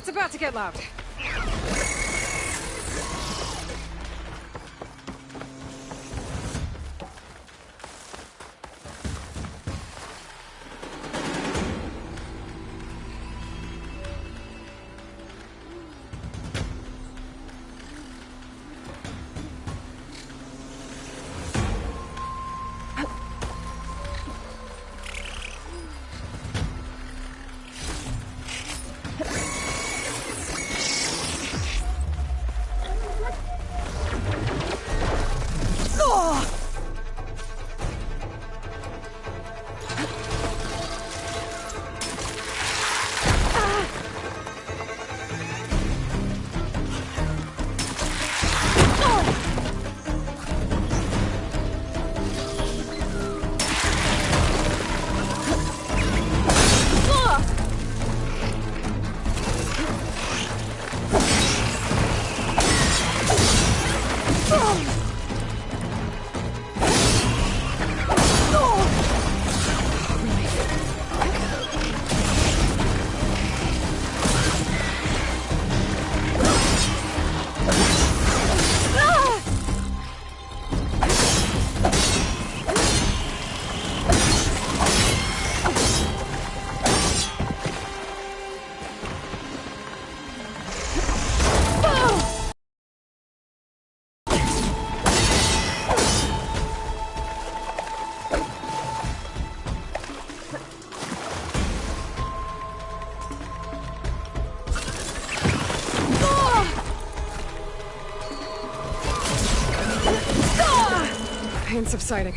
It's about to get loud. Pain subsiding.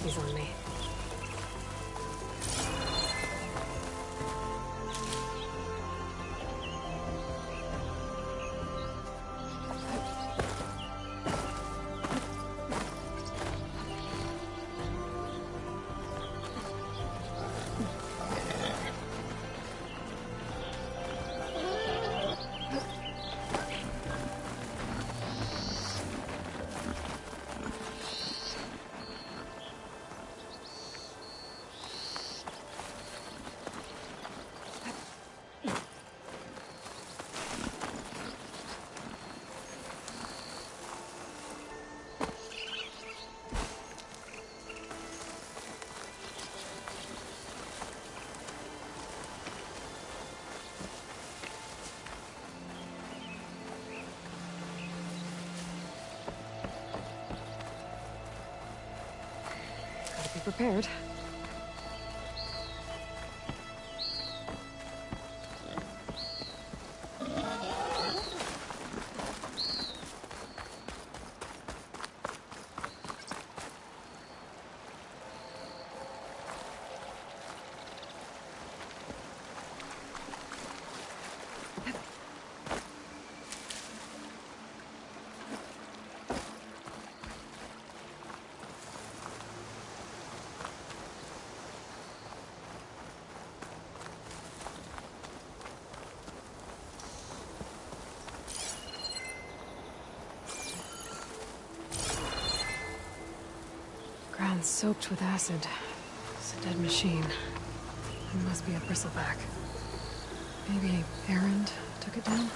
He's on me. Be prepared. Ground soaked with acid. It's a dead machine. It must be a bristleback. Maybe Errand took it down?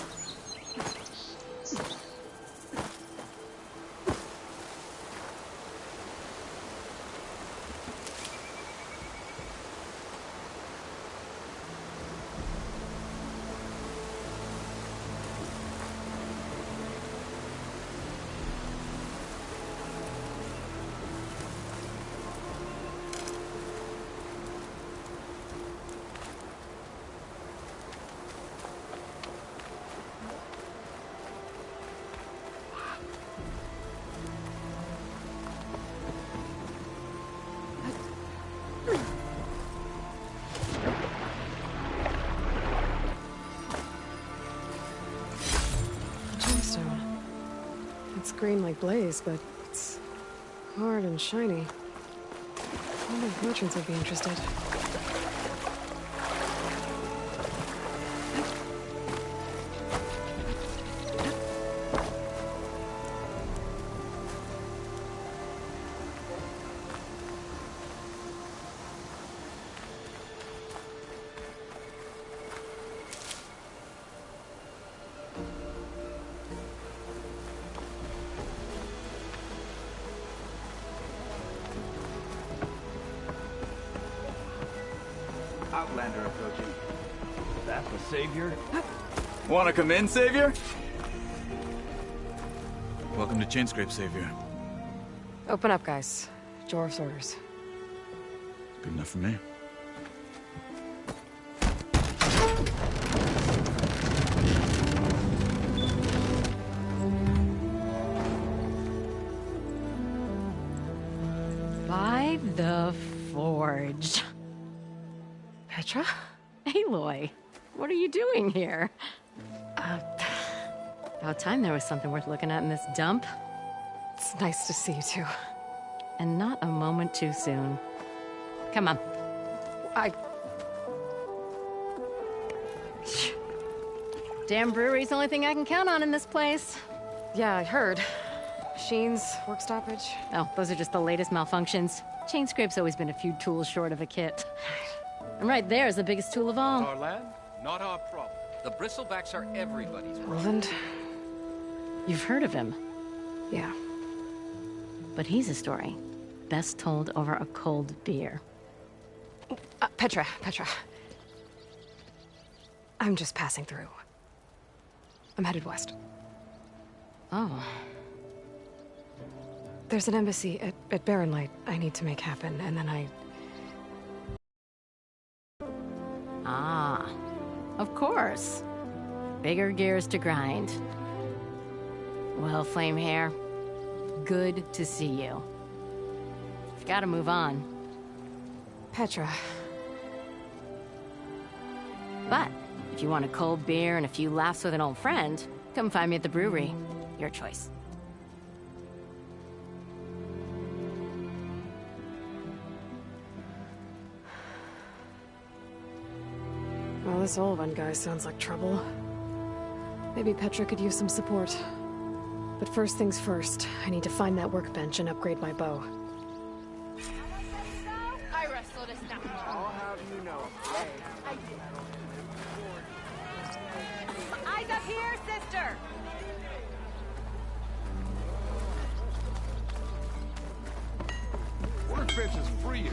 It's green like blaze, but it's hard and shiny. I wonder if merchants would be interested. Outlander approaching. That's the Savior? Wanna come in, Savior? Welcome to Chainscrape, Savior. Open up, guys. Jorv's orders. Good enough for me. By the Forge. Petra? Aloy, what are you doing here? About time there was something worth looking at in this dump. It's nice to see you too. And not a moment too soon. Come on. Damn brewery's the only thing I can count on in this place. Yeah, I heard. Machines, work stoppage. Oh, those are just the latest malfunctions. Chainscrape's always been a few tools short of a kit. And right there is the biggest tool of all. Our land, not our problem. The bristlebacks are everybody's problem. Roland? You've heard of him, Yeah. but he's a story best told over a cold beer. Petra. I'm just passing through. I'm headed west. Oh, There's an embassy at Barren Light I need to make happen, and then of course. Bigger gears to grind. Well, Flame Hair, good to see you. I've got to move on. Petra. But if you want a cold beer and a few laughs with an old friend, come find me at the brewery. Your choice. Well, this old one guy sounds like trouble. Maybe Petra could use some support. But first things first, I need to find that workbench and upgrade my bow. I wrestled a snap. I'll have you know. Eyes up here, sister! Workbench is free.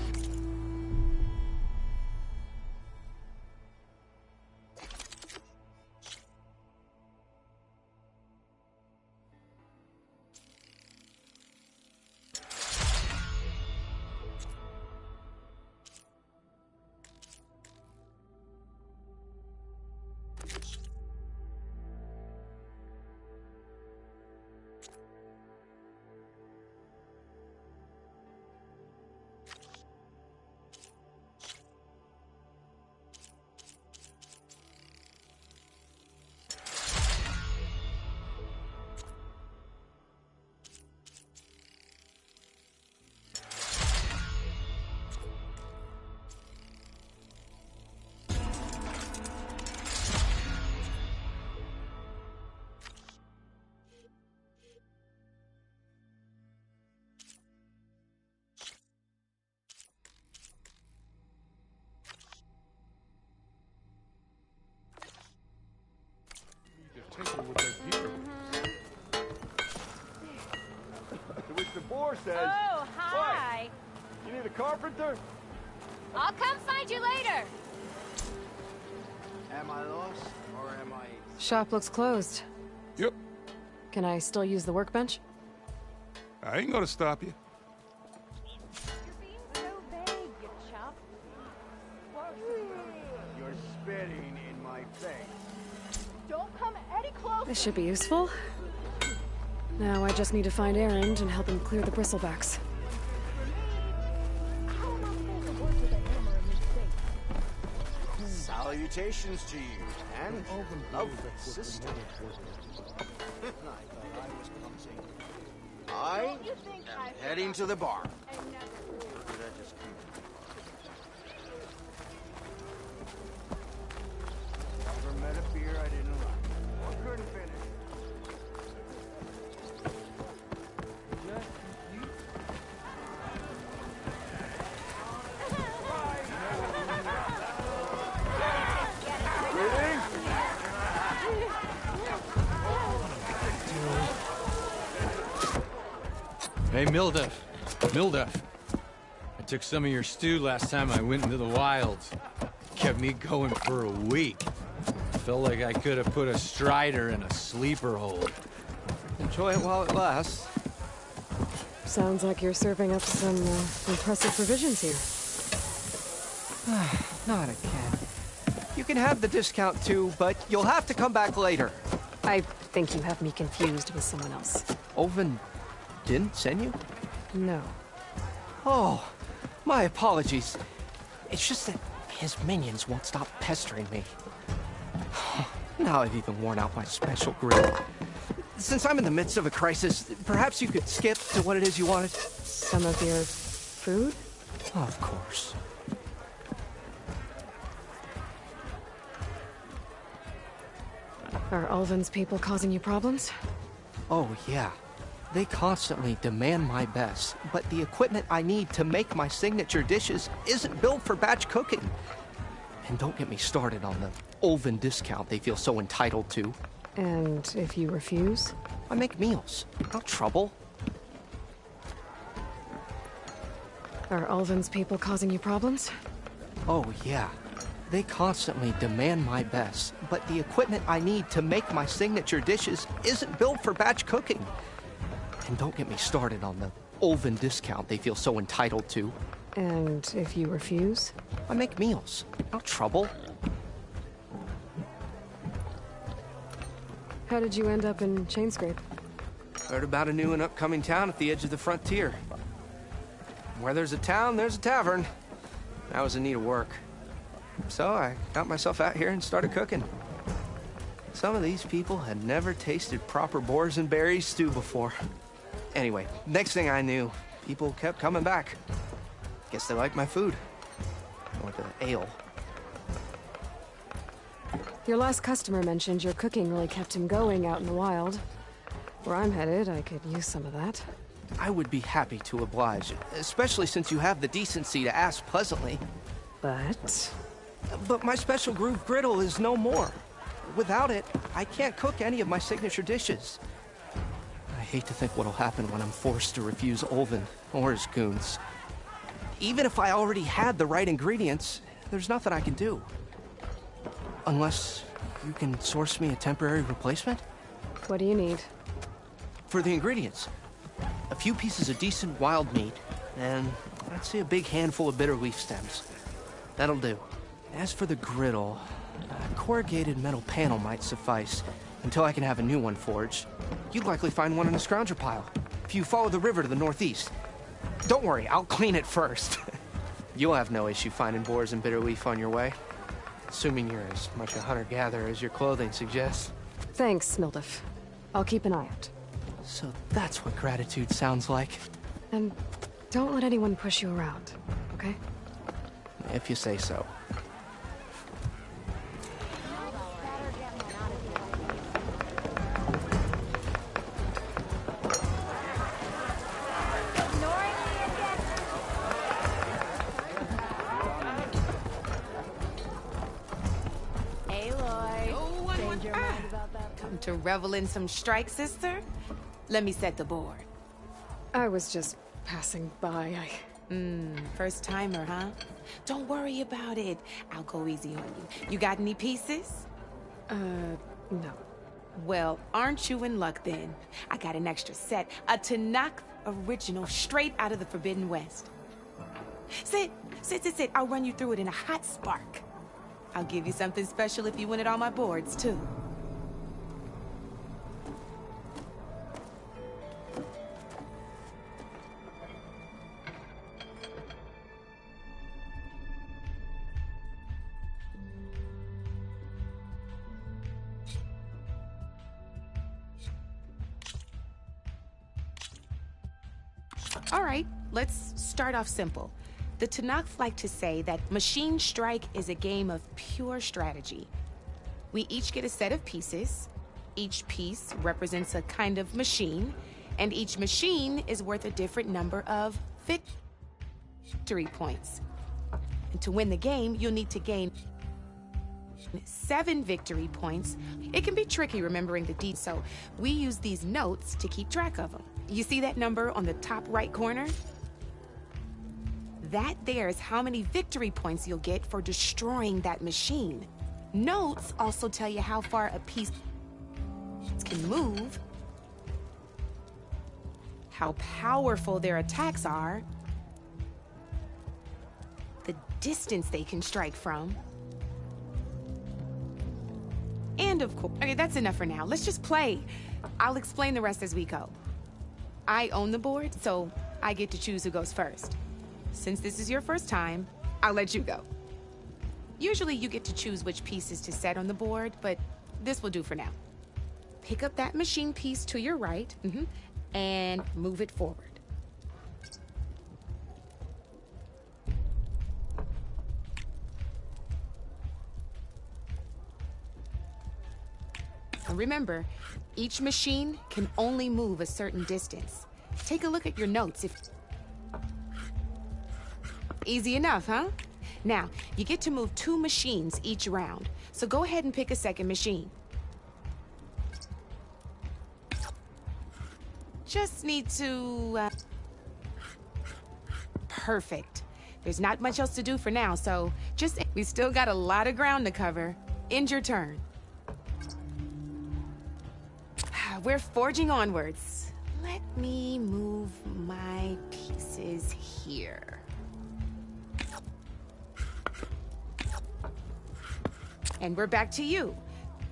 4 says... Oh, hi. What? You need a carpenter? I'll come find you later. Am I lost, or am I... Shop looks closed. Yep. Can I still use the workbench? I ain't gonna stop you. You're being so vague, you chump. You're spitting in my face. Don't come any closer. This should be useful. Now I just need to find Erend and help him clear the bristlebacks. How am I supposed to work with a hammer in this thing? Salutations to you, and lovely sister. I thought I was clumsy. I Don't you think am I heading to the bar. I never... Or did I just come? Never met a beer I didn't like. Or couldn't finish. Hey, Mildef. Mildef. I took some of your stew last time I went into the wilds. Kept me going for a week. Felt like I could have put a strider in a sleeper hold. Enjoy it while it lasts. Sounds like you're serving up some impressive provisions here. Not again. You can have the discount too, but you'll have to come back later. I think you have me confused with someone else. Oven didn't send you? No. Oh, my apologies. It's just that his minions won't stop pestering me. Now I've even worn out my special grill. Since I'm in the midst of a crisis, perhaps you could skip to what it is you wanted? Some of your food? Of course. Are Ulvin's people causing you problems? Oh, yeah. They constantly demand my best, but the equipment I need to make my signature dishes isn't built for batch cooking. And don't get me started on the Ulvin discount they feel so entitled to. And if you refuse? I make meals, not trouble. Are Ulvin's people causing you problems? Oh, yeah. They constantly demand my best, but the equipment I need to make my signature dishes isn't built for batch cooking. And don't get me started on the Ulvin discount they feel so entitled to. And if you refuse? I make meals, not trouble. How did you end up in Chainscrape? Heard about a new and upcoming town at the edge of the frontier. Where there's a town, there's a tavern. I was in need of work. So I got myself out here and started cooking. Some of these people had never tasted proper boars and berries stew before. Anyway, next thing I knew, people kept coming back. Guess they liked my food. Or the ale. Your last customer mentioned your cooking really kept him going out in the wild. Where I'm headed, I could use some of that. I would be happy to oblige, especially since you have the decency to ask pleasantly. But my special groove griddle is no more. Without it, I can't cook any of my signature dishes. I hate to think what'll happen when I'm forced to refuse Ulvin or his goons. Even if I already had the right ingredients, there's nothing I can do. Unless you can source me a temporary replacement? what do you need? For the ingredients, a few pieces of decent wild meat, and I'd say a big handful of bitter leaf stems. That'll do. As for the griddle, a corrugated metal panel might suffice until I can have a new one forged. You'd likely find one in a scrounger pile if you follow the river to the northeast. Don't worry, I'll clean it first. You'll have no issue finding boars and bitter leaf on your way, assuming you're as much a hunter-gatherer as your clothing suggests. Thanks, Mildef. I'll keep an eye out. So that's what gratitude sounds like. And don't let anyone push you around, okay? If you say so. To revel in some strike, sister? Let me set the board. I was just passing by. First timer, huh? Don't worry about it. I'll go easy on you. You got any pieces? No. Well, aren't you in luck then? I got an extra set, a Tanakh original, straight out of the Forbidden West. Sit. I'll run you through it in a hot spark. I'll give you something special if you win it on my boards, too. All right, let's start off simple. The Tanakh like to say that Machine Strike is a game of pure strategy. We each get a set of pieces. Each piece represents a kind of machine, and each machine is worth a different number of victory points. And to win the game, you'll need to gain 7 victory points. It can be tricky remembering the details, so we use these notes to keep track of them. You see that number on the top right corner? That there is how many victory points you'll get for destroying that machine. Notes also tell you how far a piece can move, how powerful their attacks are, the distance they can strike from, and of course, okay, that's enough for now. Let's just play. I'll explain the rest as we go. I own the board, so I get to choose who goes first. Since this is your first time, I'll let you go. Usually you get to choose which pieces to set on the board, but this will do for now. Pick up that machine piece to your right, and move it forward. And remember, each machine can only move a certain distance. Take a look at your notes if... Easy enough, huh? Now, you get to move 2 machines each round, so go ahead and pick a second machine. Just need to, Perfect. There's not much else to do for now, so we still got a lot of ground to cover. End your turn. We're forging onwards. Let me move my pieces here. And we're back to you.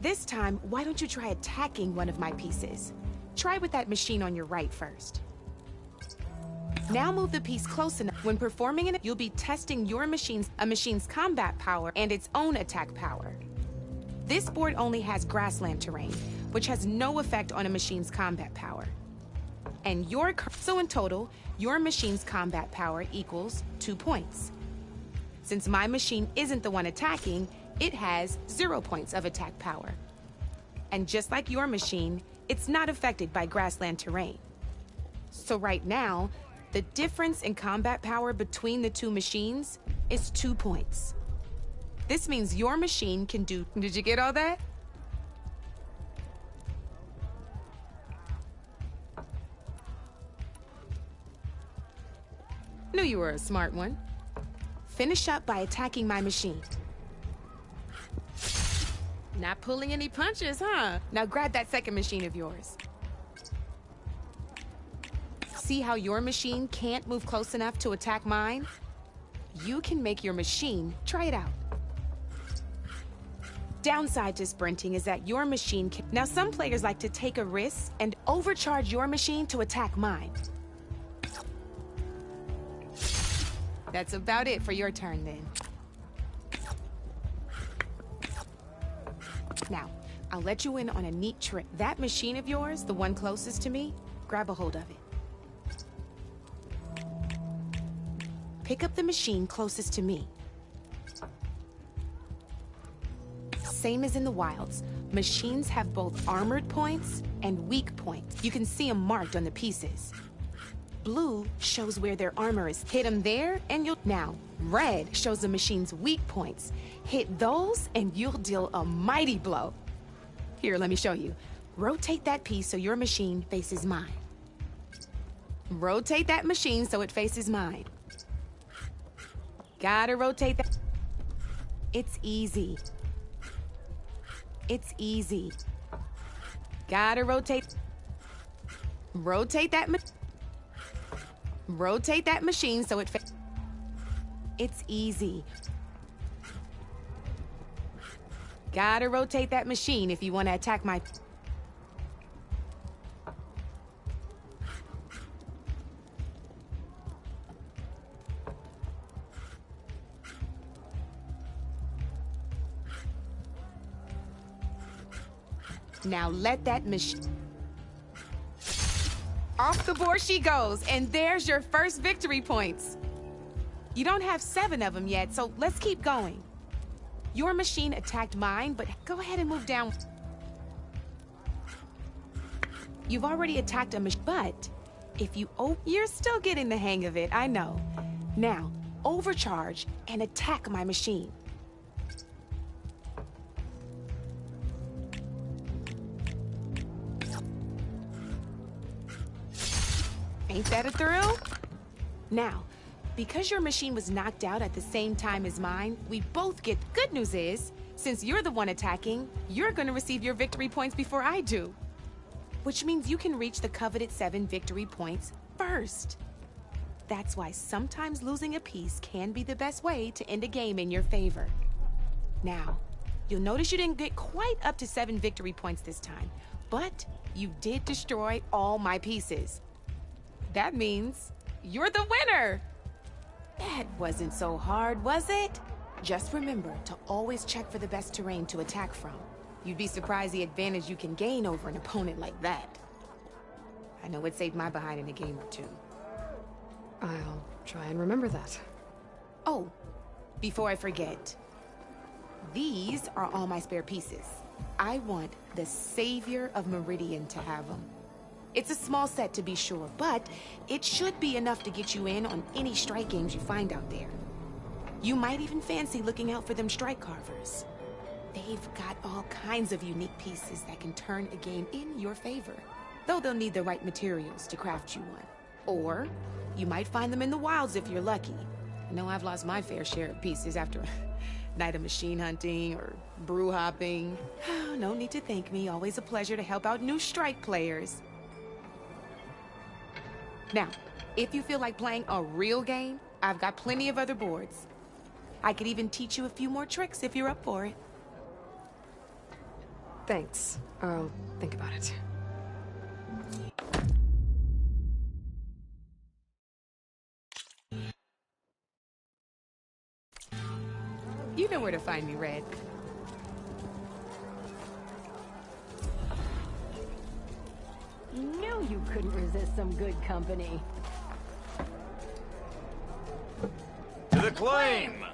This time, why don't you try attacking one of my pieces? Try with that machine on your right first. Now move the piece close enough. When performing it, you'll be testing a machine's combat power and its own attack power. This board only has grassland terrain, which has no effect on a machine's combat power. And so in total, your machine's combat power equals 2 points. Since my machine isn't the one attacking, it has 0 points of attack power. And just like your machine, it's not affected by grassland terrain. So right now, the difference in combat power between the 2 machines is 2 points. This means your machine can do... Did you get all that? Knew you were a smart one. Finish up by attacking my machine. Not pulling any punches, huh? Now grab that second machine of yours. See how your machine can't move close enough to attack mine? You can make your machine try it out. Downside to sprinting is that your machine can... Now some players like to take a risk and overcharge your machine to attack mine. That's about it for your turn then. Now, I'll let you in on a neat trick. That machine of yours, the one closest to me, grab a hold of it. Pick up the machine closest to me. Same as in the wilds, machines have both armored points and weak points. You can see them marked on the pieces. Blue shows where their armor is. Hit them there and you'll... Now, red shows the machine's weak points. Hit those and you'll deal a mighty blow. Here, let me show you. Rotate that piece so your machine faces mine. Rotate that machine so it faces mine. Gotta rotate that. It's easy. It's easy. Gotta rotate. Rotate that rotate that machine so it it's easy. Gotta rotate that machine if you want to attack my... Now let that machine... Off the board she goes, and there's your first victory points. You don't have 7 of them yet, so let's keep going. Your machine attacked mine, but go ahead and move down. You've already attacked a machine, but if you... Oh, you're still getting the hang of it, I know. Now, overcharge and attack my machine. Ain't that a thrill? Now, because your machine was knocked out at the same time as mine, we both get... Good news is, since you're the one attacking, you're gonna receive your victory points before I do. Which means you can reach the coveted 7 victory points first. That's why sometimes losing a piece can be the best way to end a game in your favor. Now, you'll notice you didn't get quite up to 7 victory points this time, but you did destroy all my pieces. That means you're the winner! That wasn't so hard, was it? Just remember to always check for the best terrain to attack from. You'd be surprised the advantage you can gain over an opponent like that. I know it saved my behind in a game or 2. I'll try and remember that. Oh, before I forget, these are all my spare pieces. I want the Savior of Meridian to have them. It's a small set to be sure, but it should be enough to get you in on any strike games you find out there. You might even fancy looking out for them strike carvers. They've got all kinds of unique pieces that can turn a game in your favor, though they'll need the right materials to craft you one. Or you might find them in the wilds if you're lucky. I know I've lost my fair share of pieces after a night of machine hunting or brew hopping. No need to thank me. Always a pleasure to help out new strike players. Now, if you feel like playing a real game, I've got plenty of other boards. I could even teach you a few more tricks if you're up for it. Thanks. I'll think about it. You know where to find me, Red. Knew you couldn't resist some good company. To the claim!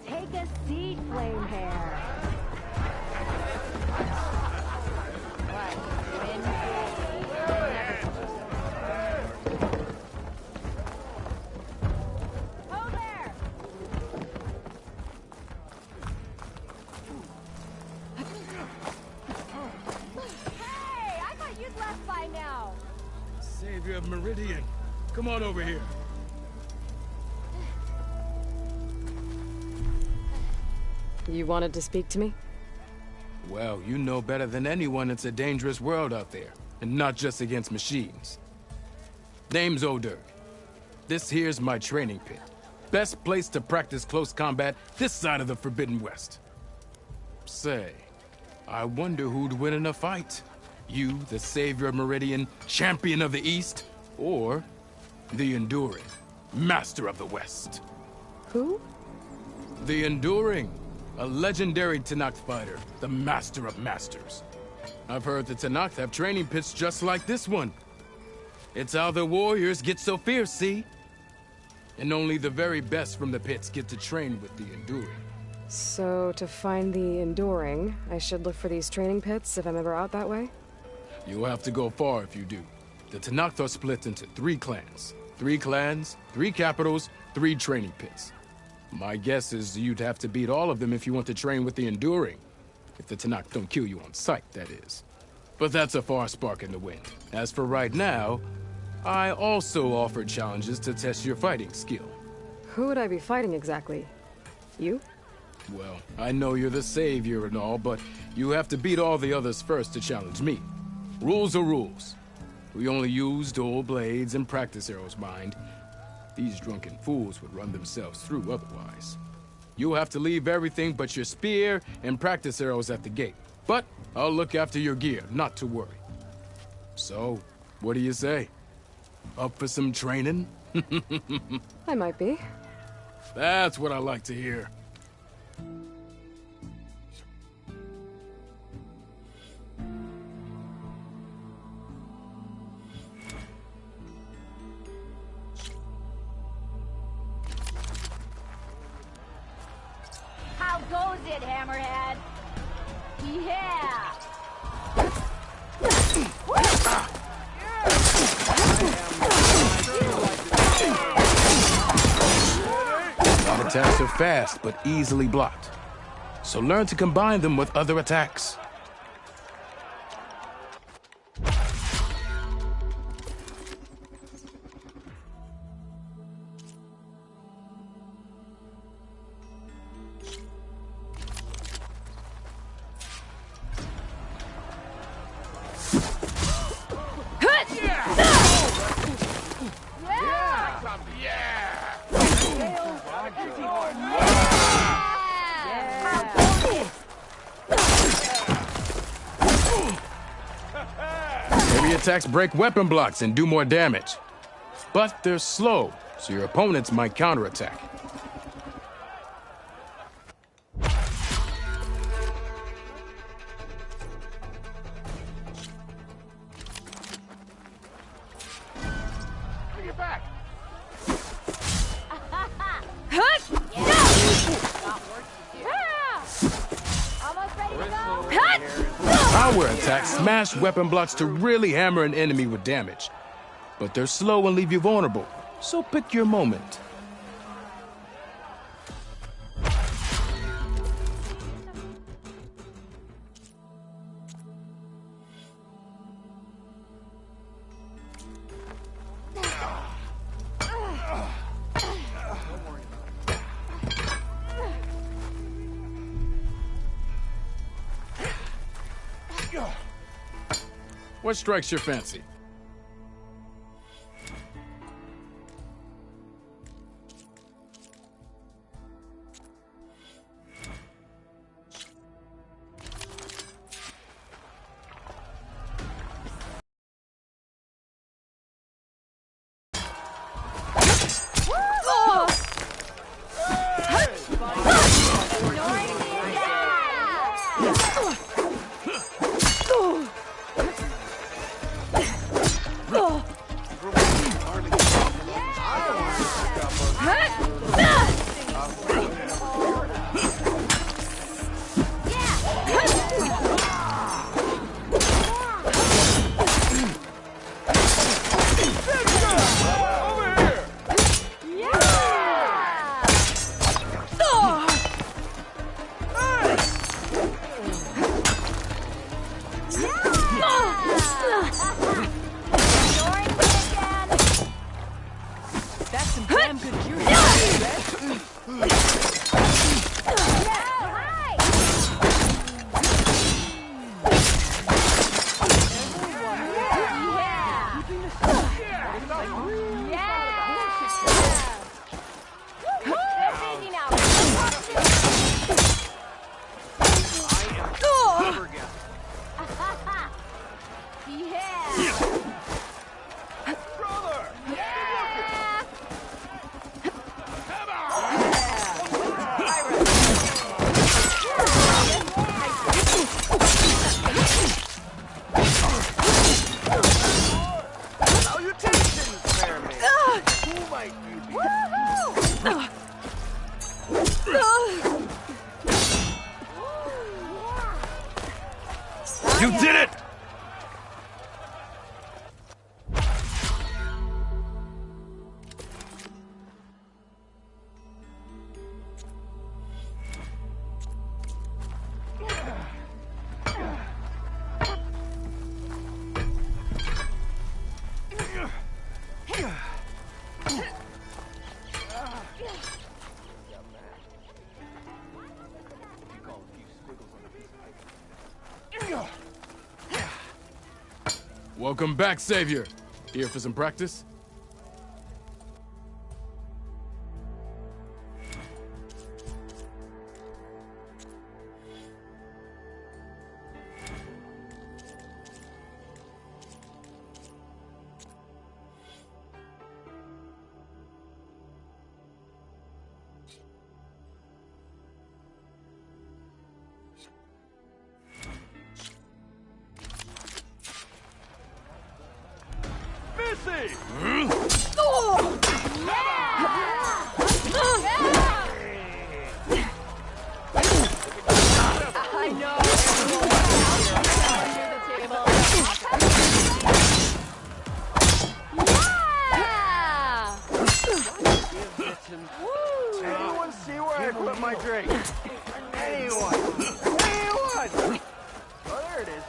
Take a seat, flame hair. Savior of Meridian, come on over here. You wanted to speak to me? Well, you know better than anyone it's a dangerous world out there, and not just against machines. Name's O'Dirk. This here's my training pit. Best place to practice close combat this side of the Forbidden West. Say, I wonder who'd win in a fight. You, the Savior of Meridian, Champion of the East, or the Enduring, Master of the West. Who? The Enduring, a legendary Tenakth fighter, the Master of Masters. I've heard the Tenakth have training pits just like this one. It's how the warriors get so fierce, see? And only the very best from the pits get to train with the Enduring. So, to find the Enduring, I should look for these training pits if I'm ever out that way? You'll have to go far if you do. The Tenakth are split into 3 clans. 3 clans, 3 capitals, 3 training pits. My guess is you'd have to beat all of them if you want to train with the Enduring. If the Tenakth don't kill you on sight, that is. But that's a far spark in the wind. As for right now, I also offer challenges to test your fighting skill. Who would I be fighting exactly? You? Well, I know you're the savior and all, but you have to beat all the others first to challenge me. Rules are rules. We only use dual blades and practice arrows, mind. These drunken fools would run themselves through otherwise. You'll have to leave everything but your spear and practice arrows at the gate. But I'll look after your gear, not to worry. So, what do you say? Up for some training? I might be. That's what I like to hear. How goes it, Hammerhead? Yeah! Our attacks are fast, but easily blocked. So learn to combine them with other attacks. Heavy attacks break weapon blocks and do more damage. But they're slow, so your opponents might counterattack. Bring it back! Power attacks smash weapon blocks to really hammer an enemy with damage. But they're slow and leave you vulnerable, so pick your moment. What strikes your fancy? Welcome back, Savior. Here for some practice? Anyone see where I put my drink? Anyone? Anyone? Oh, there it is.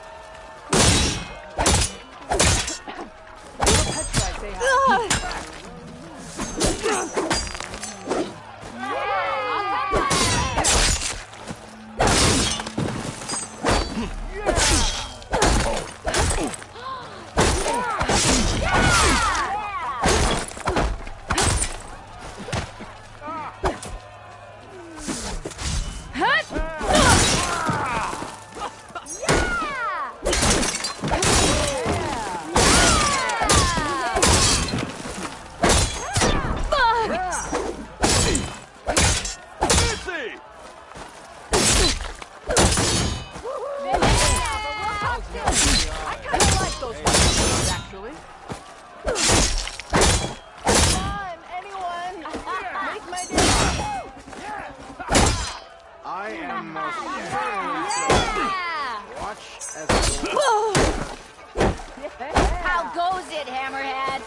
I am most certainly watch as How goes it, Hammerhead?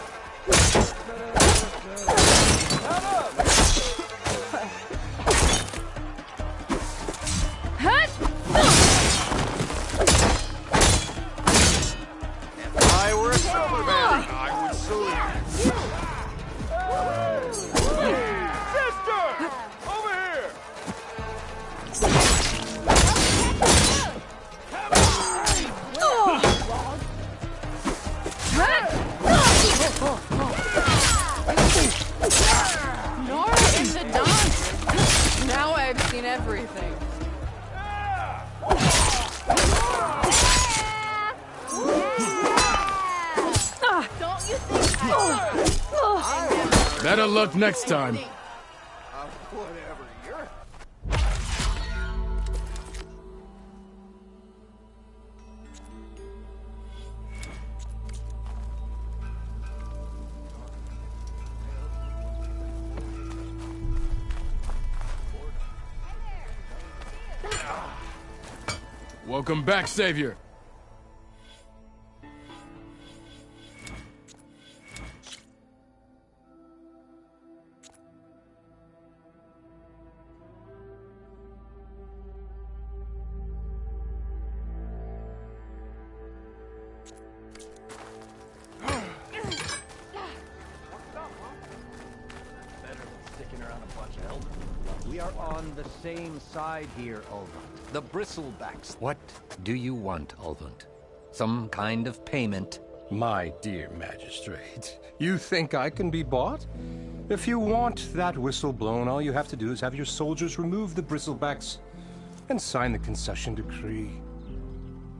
If I were a Silverman, I would salute. Sister! Over here! Nora in the dance. Now I've seen everything. Don't you think Better luck next time. Whatever, you're... Welcome back, Savior. We are on the same side here, Ulvund. The Bristlebacks. What do you want, Ulvund? Some kind of payment? My dear magistrate, you think I can be bought? If you want that whistle blown, all you have to do is have your soldiers remove the Bristlebacks and sign the concession decree.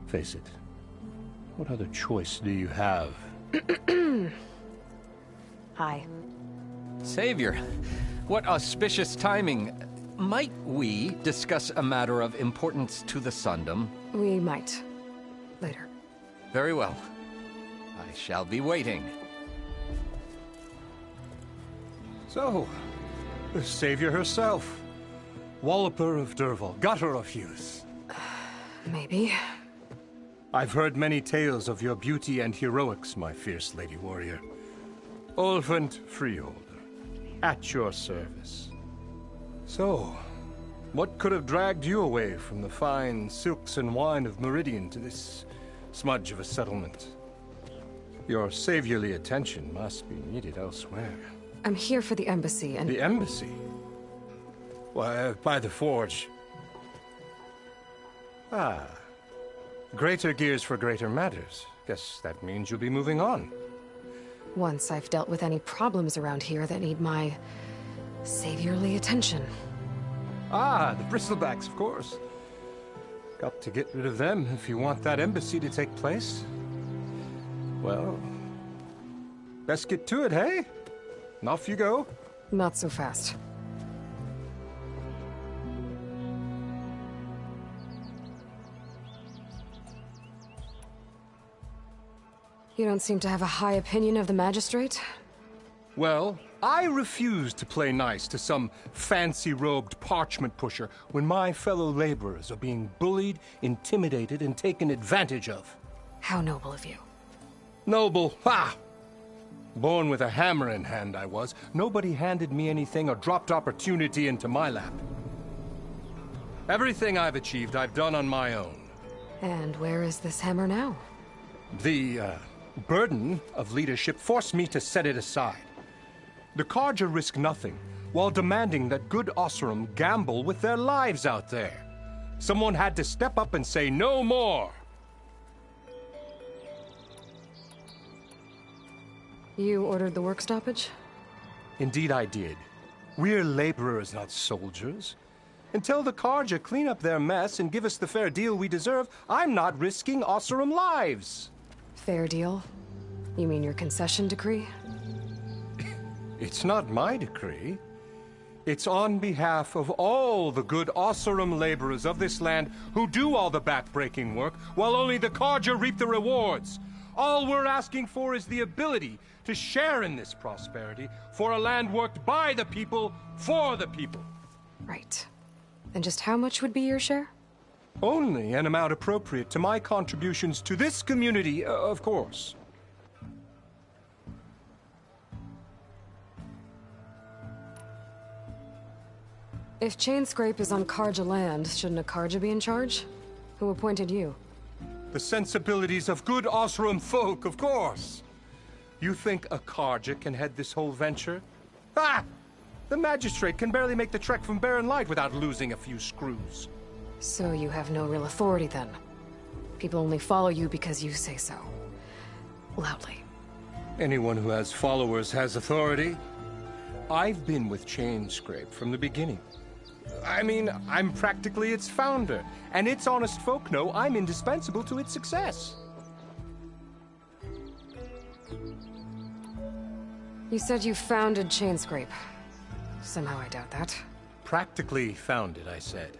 Face it, what other choice do you have? Hi. Savior, what auspicious timing. Might we discuss a matter of importance to the Sundom? We might. Later. Very well. I shall be waiting. So, the Savior herself. Walloper of Derval, gutter of youth. Maybe. I've heard many tales of your beauty and heroics, my fierce lady warrior. Ulvund Freeholder, at your service. So, what could have dragged you away from the fine silks and wine of Meridian to this smudge of a settlement? Your saviorly attention must be needed elsewhere. I'm here for the embassy and... The embassy? Why, by the forge. Ah. Greater gears for greater matters. Guess that means you'll be moving on. Once I've dealt with any problems around here that need my saviorly attention. Ah, the bristlebacks, of course. Got to get rid of them if you want that embassy to take place. Well, best get to it, hey? And off you go. Not so fast. You don't seem to have a high opinion of the magistrate? Well, I refuse to play nice to some fancy-robed parchment pusher when my fellow laborers are being bullied, intimidated, and taken advantage of. How noble of you. Noble? Ha! Born with a hammer in hand, I was. Nobody handed me anything or dropped opportunity into my lap. Everything I've achieved, I've done on my own. And where is this hammer now? The, burden of leadership forced me to set it aside. The Carja risk nothing, while demanding that good Osseram gamble with their lives out there. Someone had to step up and say no more. You ordered the work stoppage? Indeed I did. We're laborers, not soldiers. Until the Carja clean up their mess and give us the fair deal we deserve, I'm not risking Osseram lives. Fair deal? You mean your concession decree? It's not my decree. It's on behalf of all the good Osseram laborers of this land who do all the back-breaking work, while only the Carja reap the rewards. All we're asking for is the ability to share in this prosperity for a land worked by the people, for the people. Right. And just how much would be your share? Only an amount appropriate to my contributions to this community, of course. If Chainscrape is on Carja land, shouldn't a Carja be in charge? Who appointed you? The sensibilities of good Osseram folk, of course. You think a Carja can head this whole venture? Ah! The magistrate can barely make the trek from Barren Light without losing a few screws. So you have no real authority then? People only follow you because you say so. Loudly. Anyone who has followers has authority. I've been with Chainscrape from the beginning. I mean, I'm practically its founder, and its honest folk know I'm indispensable to its success. You said you founded Chainscrape. Somehow I doubt that. Practically founded, I said.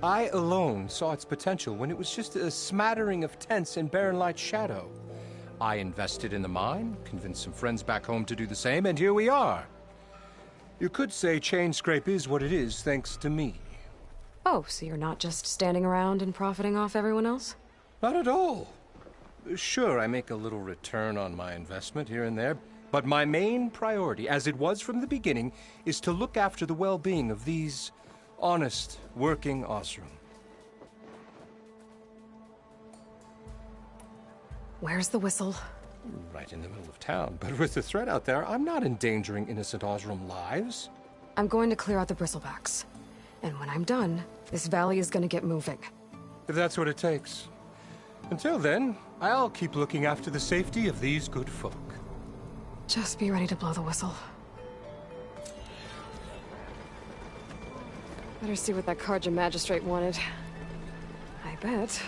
I alone saw its potential when it was just a smattering of tents in Barren Light's shadow. I invested in the mine, convinced some friends back home to do the same, and here we are. You could say Chainscrape is what it is thanks to me. Oh, so you're not just standing around and profiting off everyone else? Not at all. Sure, I make a little return on my investment here and there, but my main priority, as it was from the beginning, is to look after the well-being of these honest, working Osseram. Where's the whistle? Right in the middle of town, but with the threat out there, I'm not endangering innocent Osseram lives. I'm going to clear out the bristlebacks. And when I'm done, this valley is gonna get moving. If that's what it takes. Until then, I'll keep looking after the safety of these good folk. Just be ready to blow the whistle. Better see what that Carja magistrate wanted. I bet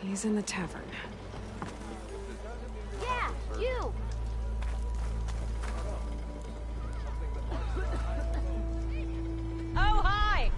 he's in the tavern. Yeah, you! Oh, hi!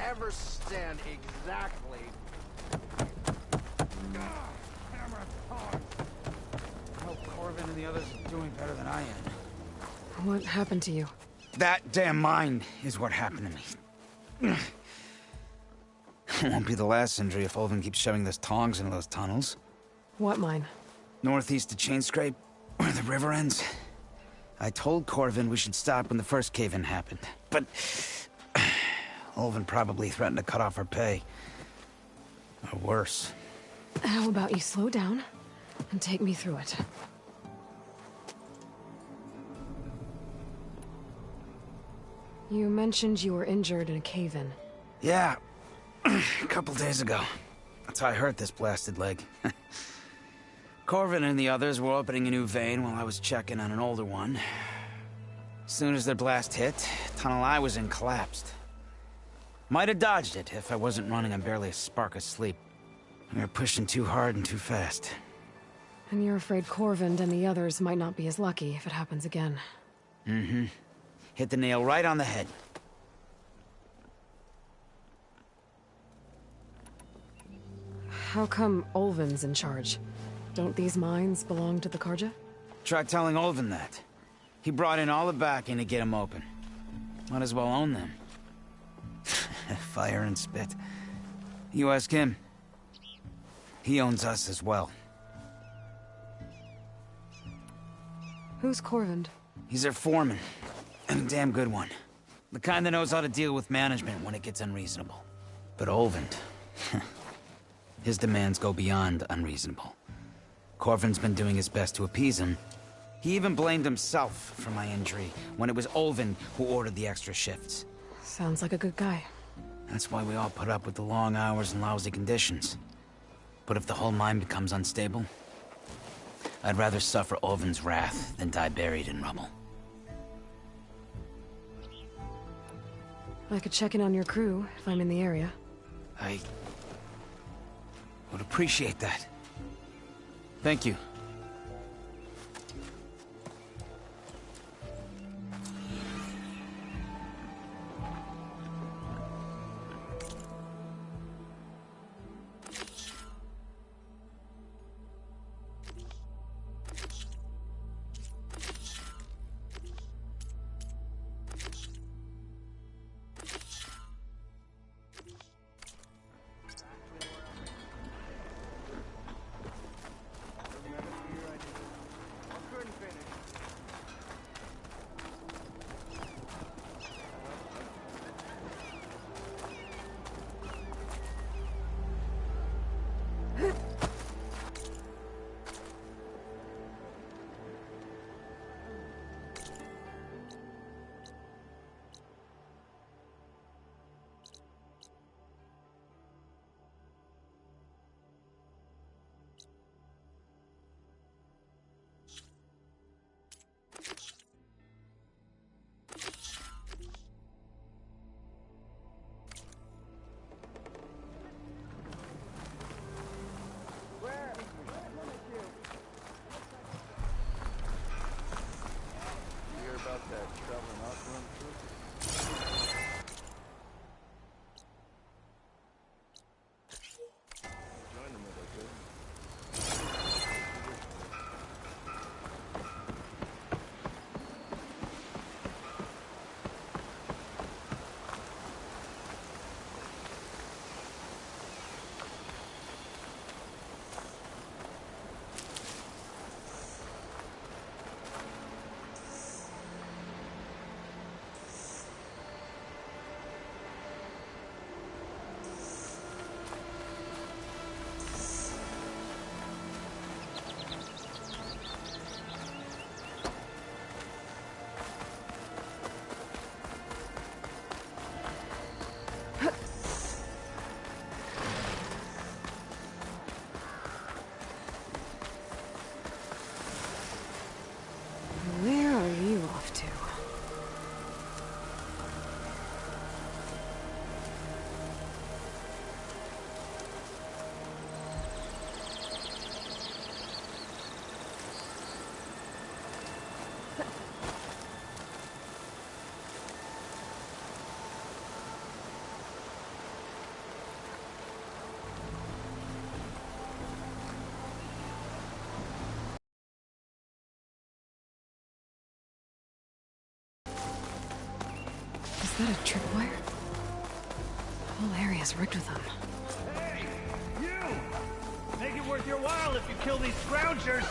ever stand exactly. Hammer hard. I hope Corvin and the others are doing better than I am. What happened to you? That damn mine is what happened to me. It won't be the last injury if Ulvin keeps shoving those tongs into those tunnels. What mine? Northeast of Chainscrape, where the river ends. I told Corvin we should stop when the first cave-in happened, but Ulvin probably threatened to cut off our pay. Or worse. How about you slow down and take me through it? You mentioned you were injured in a cave-in. Yeah, a couple days ago. That's how I hurt this blasted leg. Corvin and the others were opening a new vein while I was checking on an older one. As soon as their blast hit, the tunnel I was in collapsed. Might have dodged it if I wasn't running on barely a spark of sleep. We were pushing too hard and too fast. And you're afraid Corvin and the others might not be as lucky if it happens again. Mm-hmm. Hit the nail right on the head. How come Ulvin's in charge? Don't these mines belong to the Karja? Try telling Ulvin that. He brought in all the backing to get them open. Might as well own them. Fire and spit. You ask him. He owns us as well. Who's Corvin? He's their foreman. And a damn good one. The kind that knows how to deal with management when it gets unreasonable. But Ulvin... his demands go beyond unreasonable. Corvin's been doing his best to appease him. He even blamed himself for my injury when it was Ulvin who ordered the extra shifts. Sounds like a good guy. That's why we all put up with the long hours and lousy conditions. But if the whole mine becomes unstable, I'd rather suffer Ulvin's wrath than die buried in rubble. I could check in on your crew if I'm in the area. I would appreciate that. Thank you. that a tripwire? The whole area's rigged with them. Hey, you! Make it worth your while if you kill these scroungers!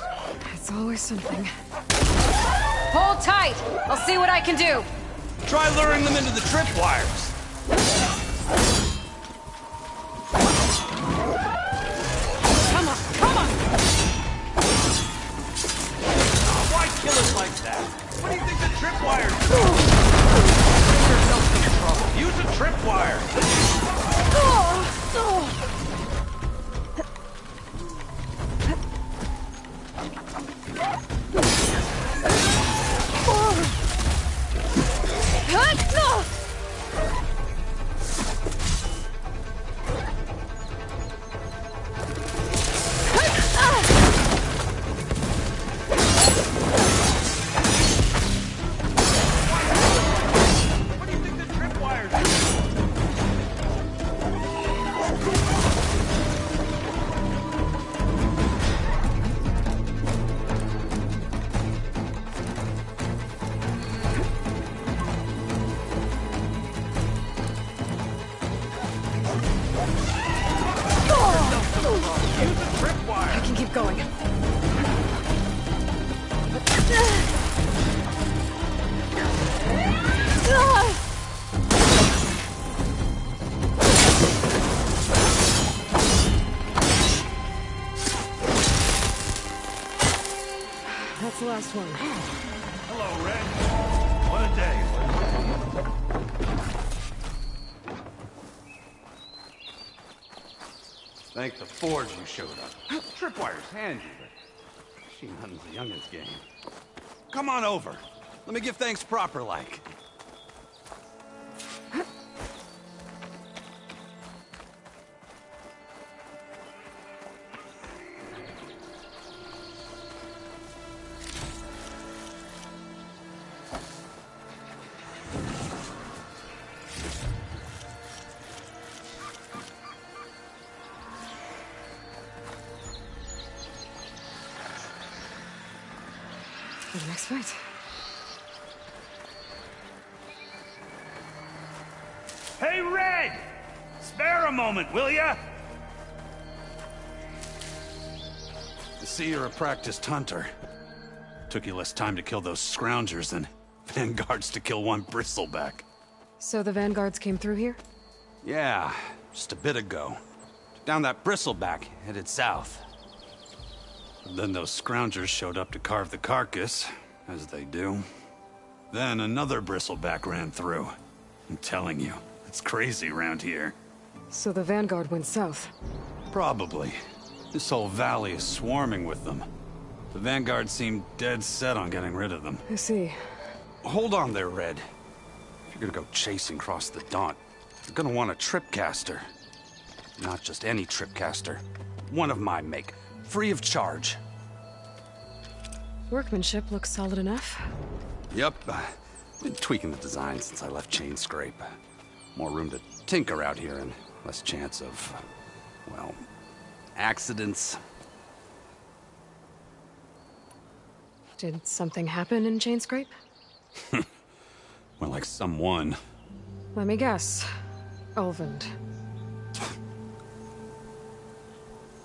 It's always something. Hold tight! I'll see what I can do! Try luring them into the tripwires! Come on, come on! Why kill us like that? What do you think the tripwires do? Get yourself in trouble. Use a tripwire! I can keep going. That's the last one. Hello, Red. What a day. Thank the Forge you showed up. Tripwire's handy, but machine hunting's a youngin's game. Come on over. Let me give thanks proper like. For the next fight. Hey, Red! Spare a moment, will ya? I see you're a practiced hunter. Took you less time to kill those scroungers than vanguards to kill one bristleback. So the vanguards came through here? Yeah, just a bit ago. Down that bristleback, headed south. Then those scroungers showed up to carve the carcass, as they do. Then another bristleback ran through. I'm telling you, it's crazy around here. So the vanguard went south? Probably. This whole valley is swarming with them. The vanguard seemed dead set on getting rid of them. I see. Hold on there, Red. If you're gonna go chasing across the Daunt, you're gonna want a tripcaster. Not just any tripcaster. One of my make. Free of charge. Workmanship looks solid enough. Yep. Been tweaking the design since I left Chainscrape. More room to tinker out here and less chance of, well, accidents. Did something happen in Chainscrape? Well, like someone. Let me guess. Ulvund.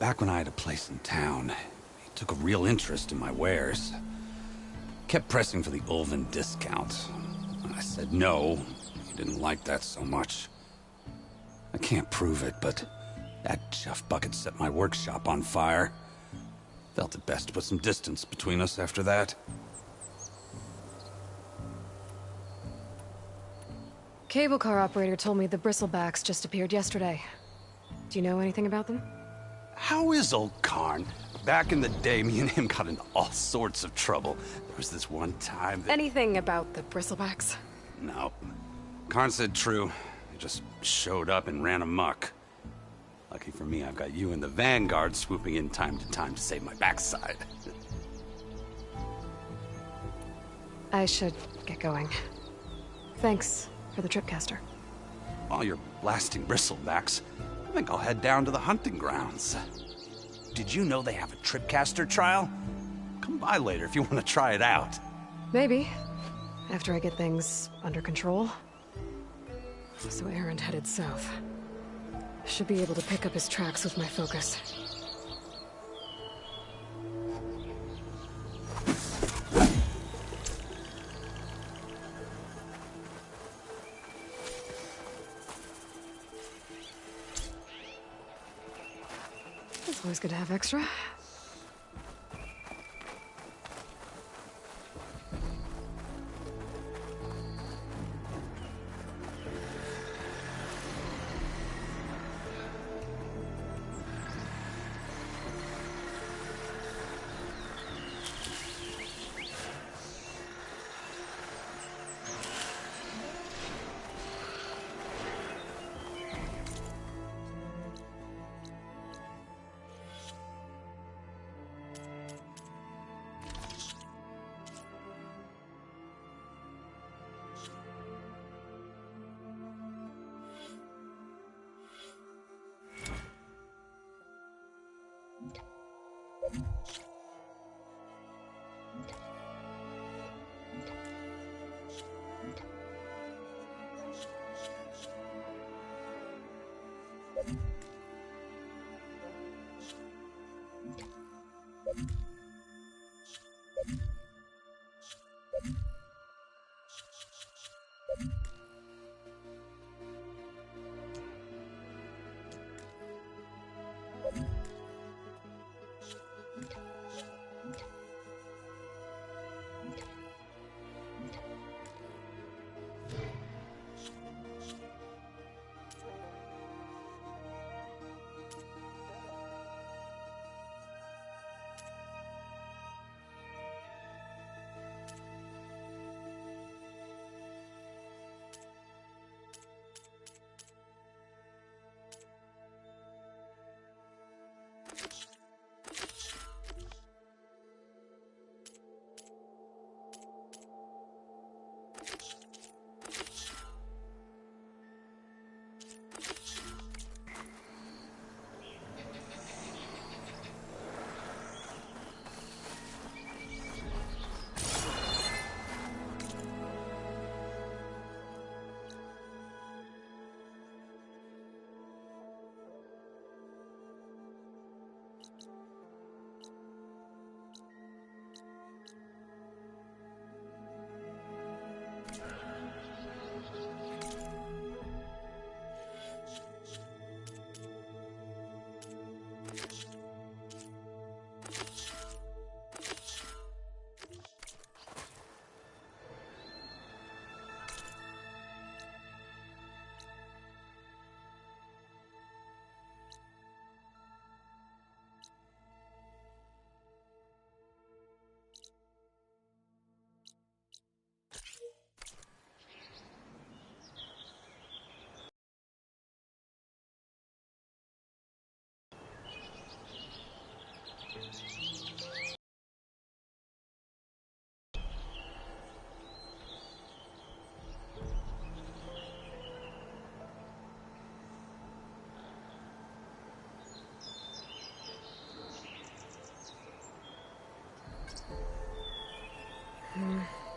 Back when I had a place in town, he took a real interest in my wares. Kept pressing for the Ulvund discount. When I said no, he didn't like that so much. I can't prove it, but that chuff bucket set my workshop on fire. Felt it best to put some distance between us after that. Cable car operator told me the bristlebacks just appeared yesterday. Do you know anything about them? How is old Karn? Back in the day, me and him got into all sorts of trouble. There was this one time that... Anything about the bristlebacks? No. Karn said true. They just showed up and ran amok. Lucky for me, I've got you and the Vanguard swooping in time to save my backside. I should get going. Thanks for the tripcaster. While you're blasting bristlebacks, I think I'll head down to the hunting grounds. Did you know they have a tripcaster trial? Come by later if you want to try it out. Maybe. After I get things under control. So Errand headed south. Should be able to pick up his tracks with my focus. It's always good to have extra.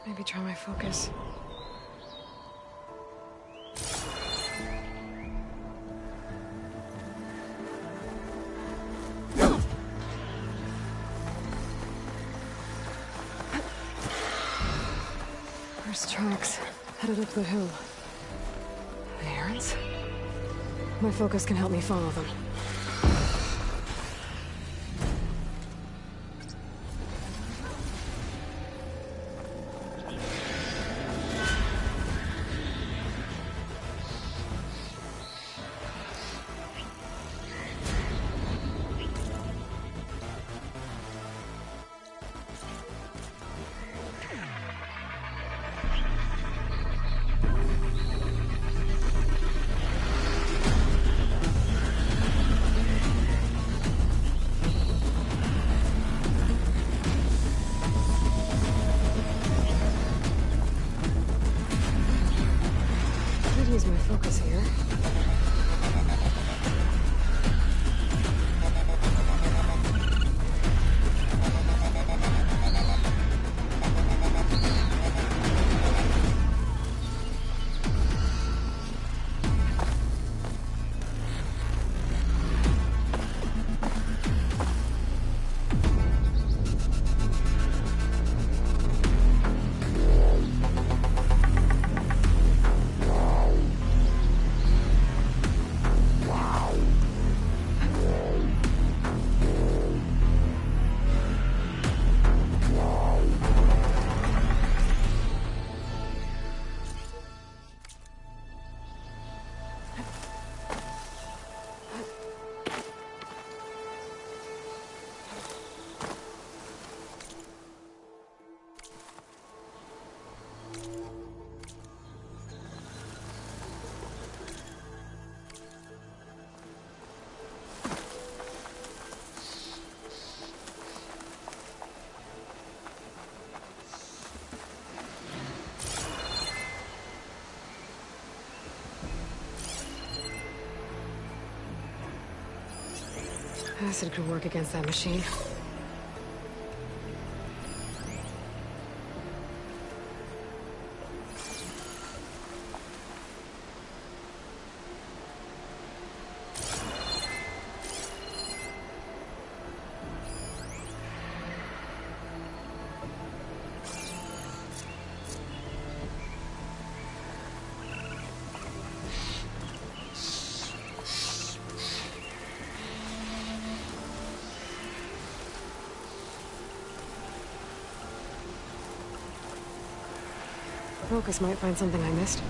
Maybe try my focus. First tracks, headed up the hill. The errands? My focus can help me follow them. Acid could work against that machine. Focus might find something I missed.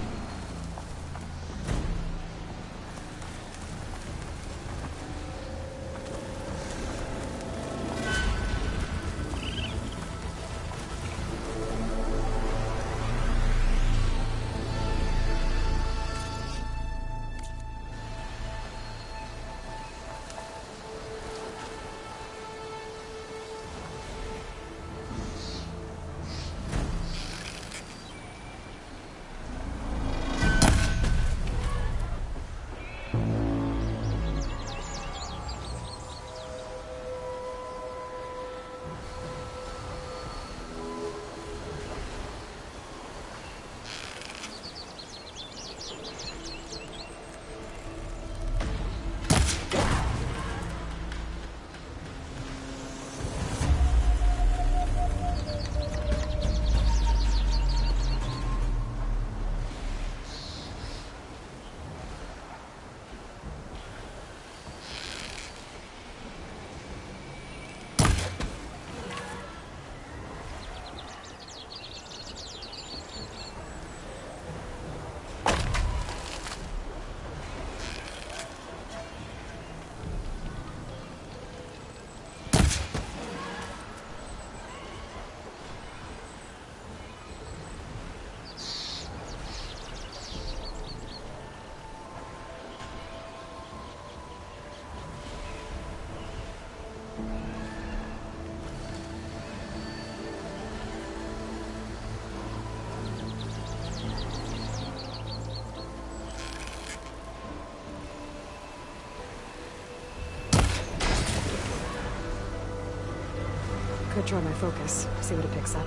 Could try my focus, see what it picks up.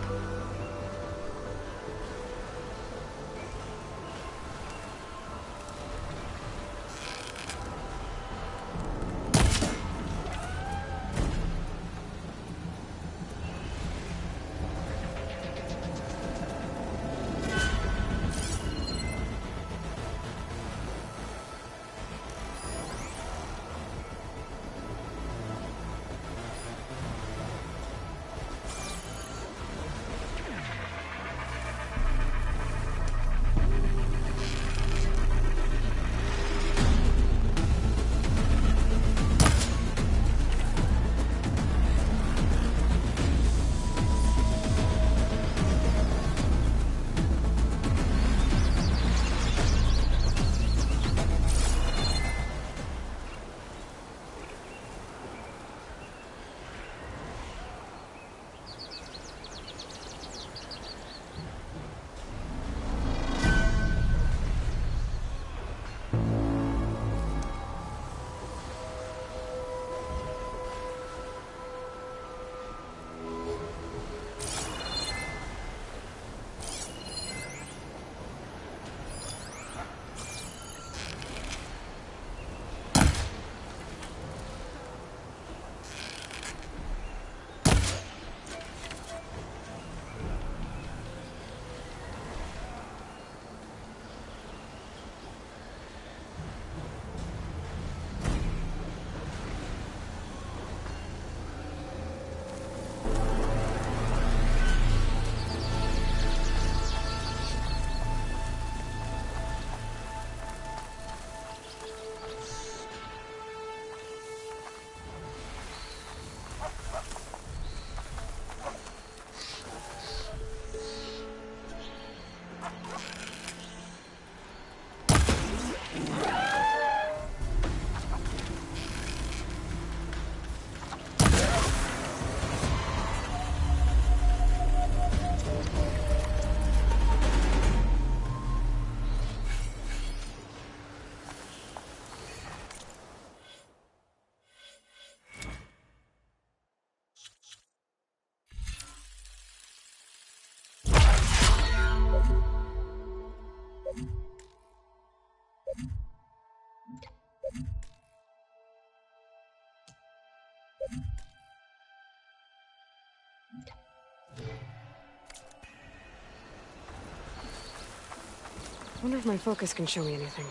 Wonder if my focus can show me anything.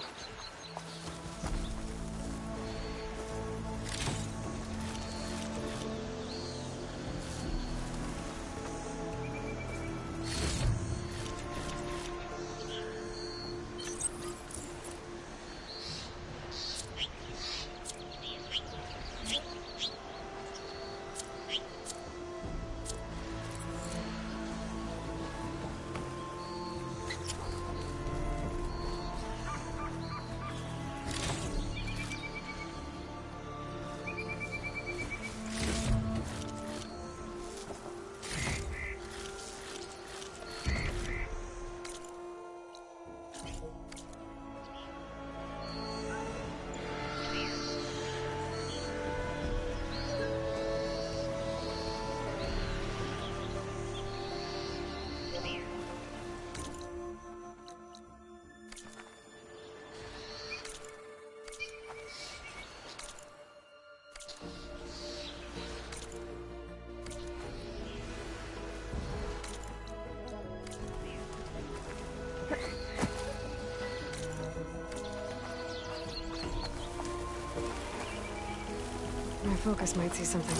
My focus might see something.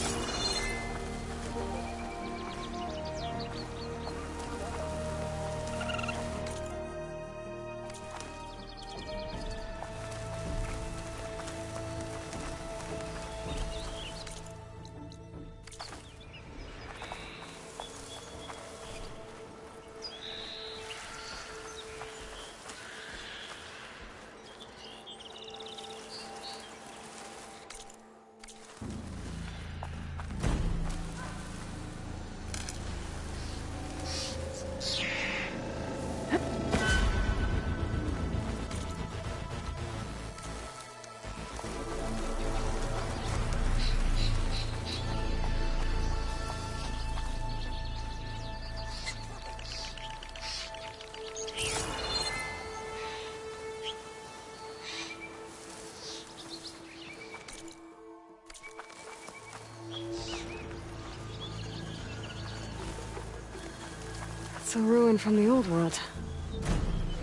It's a ruin from the old world.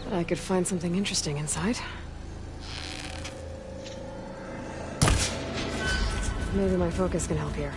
But I could find something interesting inside. Maybe my focus can help here.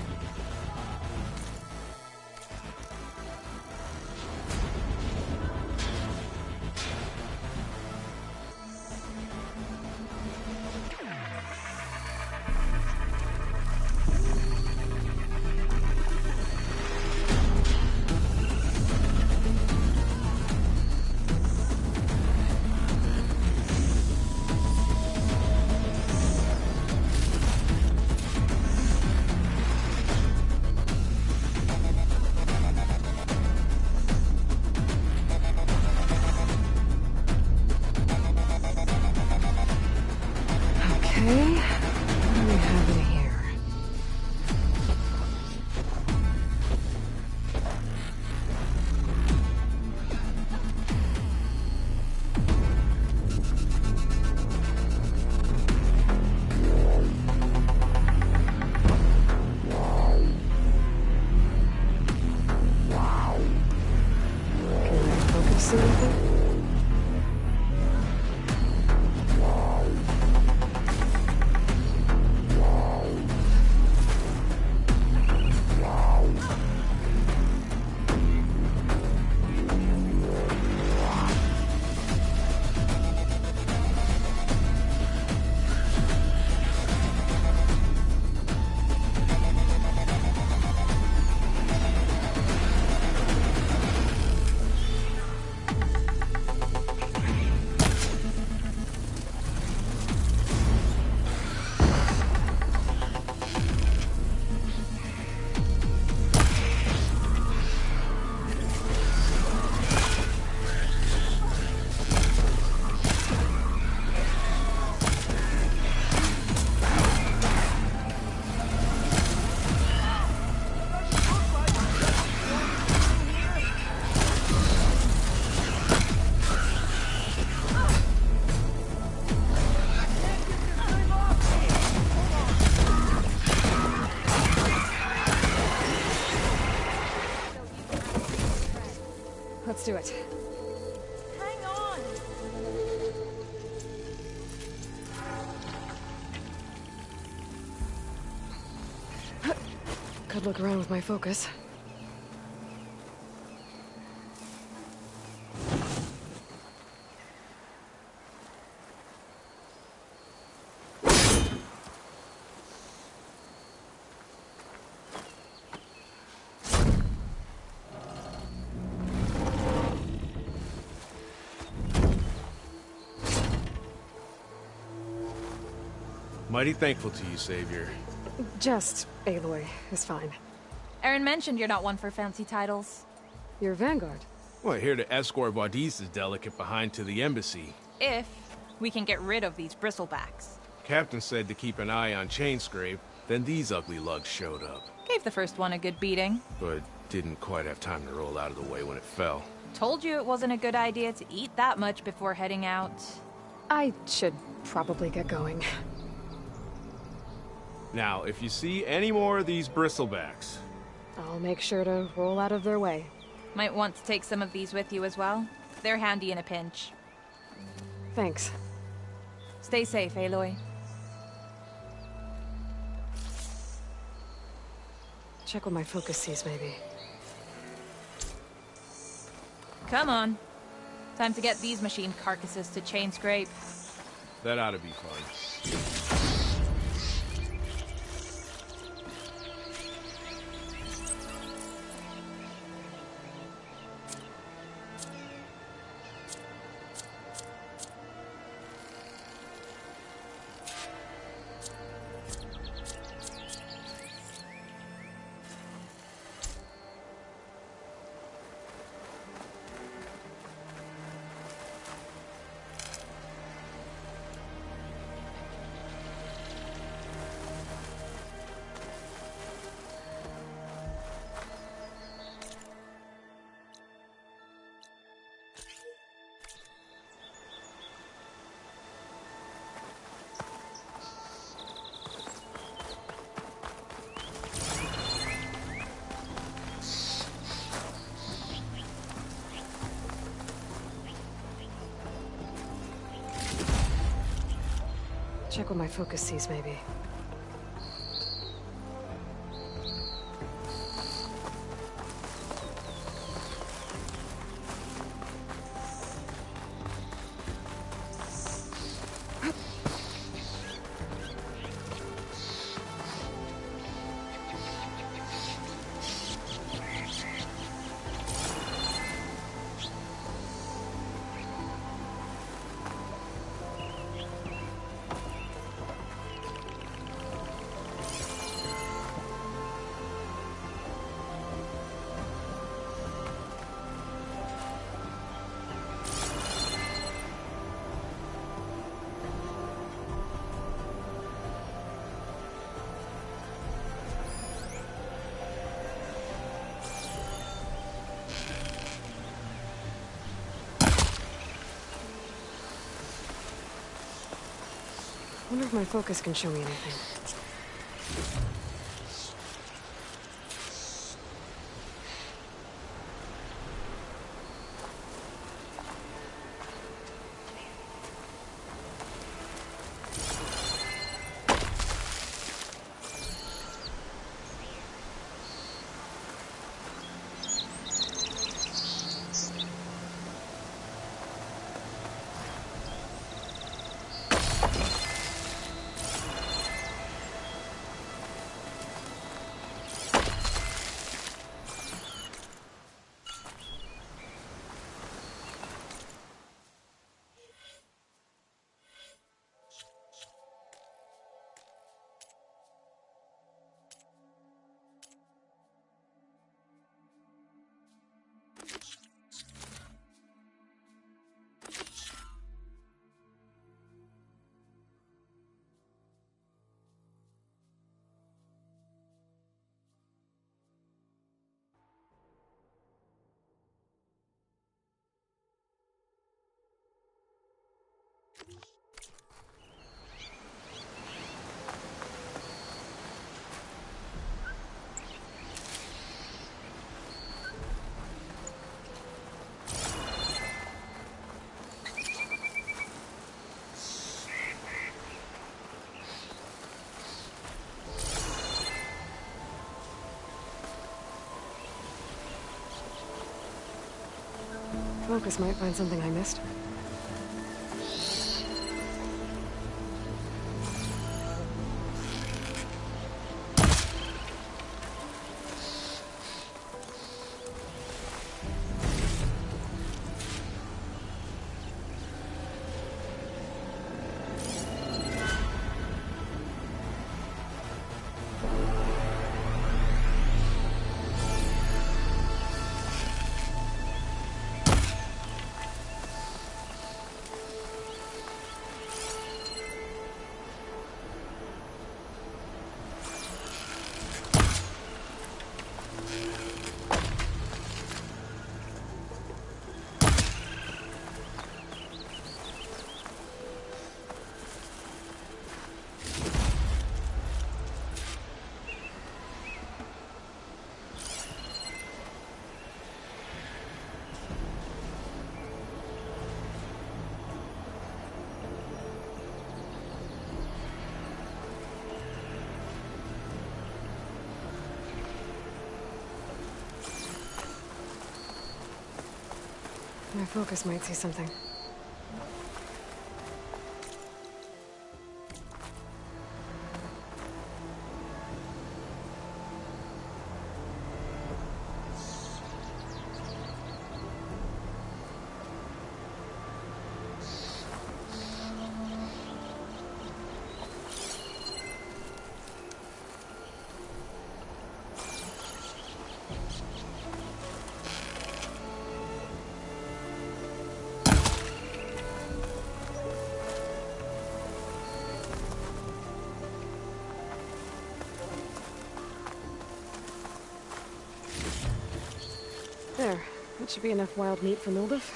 Let's do it. Hang on. Could look around with my focus. Mighty thankful to you, Savior. Just Aloy is fine. Aaron mentioned you're not one for fancy titles. You're Vanguard. Well, here to escort Wadis's delicate behind to the embassy. If we can get rid of these bristlebacks. Captain said to keep an eye on Chainscrape, then these ugly lugs showed up. Gave the first one a good beating. But didn't quite have time to roll out of the way when it fell. Told you it wasn't a good idea to eat that much before heading out. I should probably get going. Now, if you see any more of these bristlebacks... I'll make sure to roll out of their way. Might want to take some of these with you as well. They're handy in a pinch. Thanks. Stay safe, Aloy. Check what my focus sees, maybe. Come on. Time to get these machine carcasses to Chainscrape. That ought to be fun. Check what my focus sees, maybe. Wonder if my focus can show me anything. focus might find something I missed. My focus might see something. There. That should be enough wild meat for Mildef.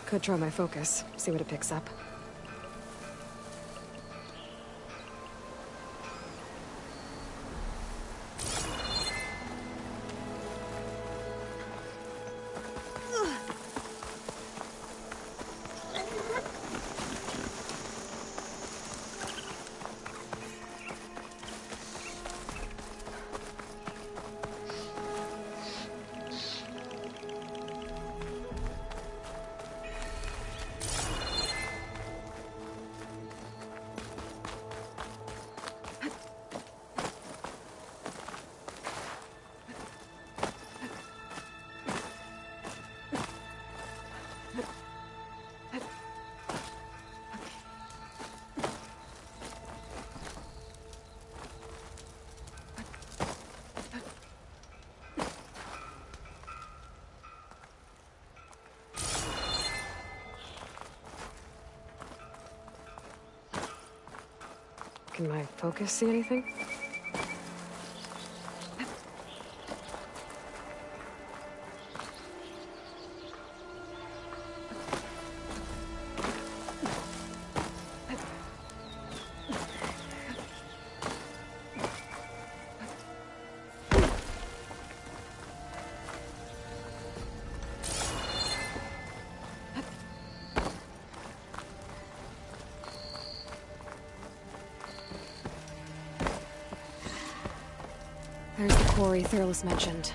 Could try my focus, see what it picks up. Can my focus see anything? There's the quarry Thurles mentioned.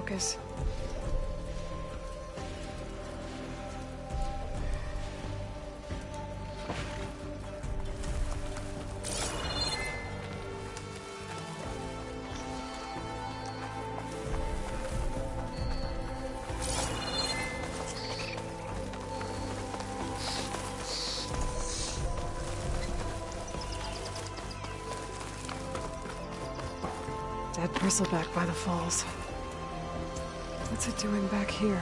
focus. Dead bristleback by the falls. What's it doing back here?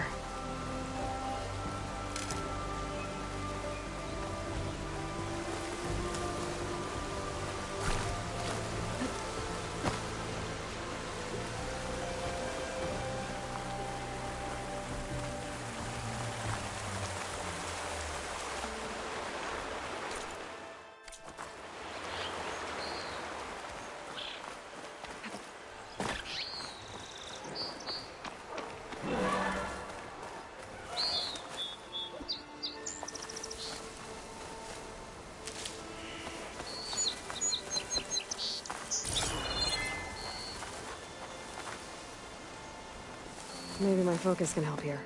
Maybe my focus can help here.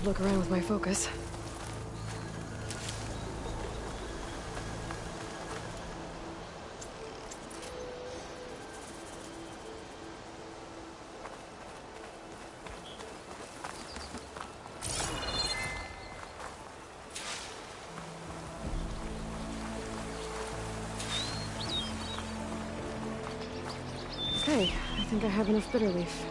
look around with my focus. Okay, I think I have enough bitter leaf.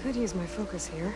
Could use my focus here.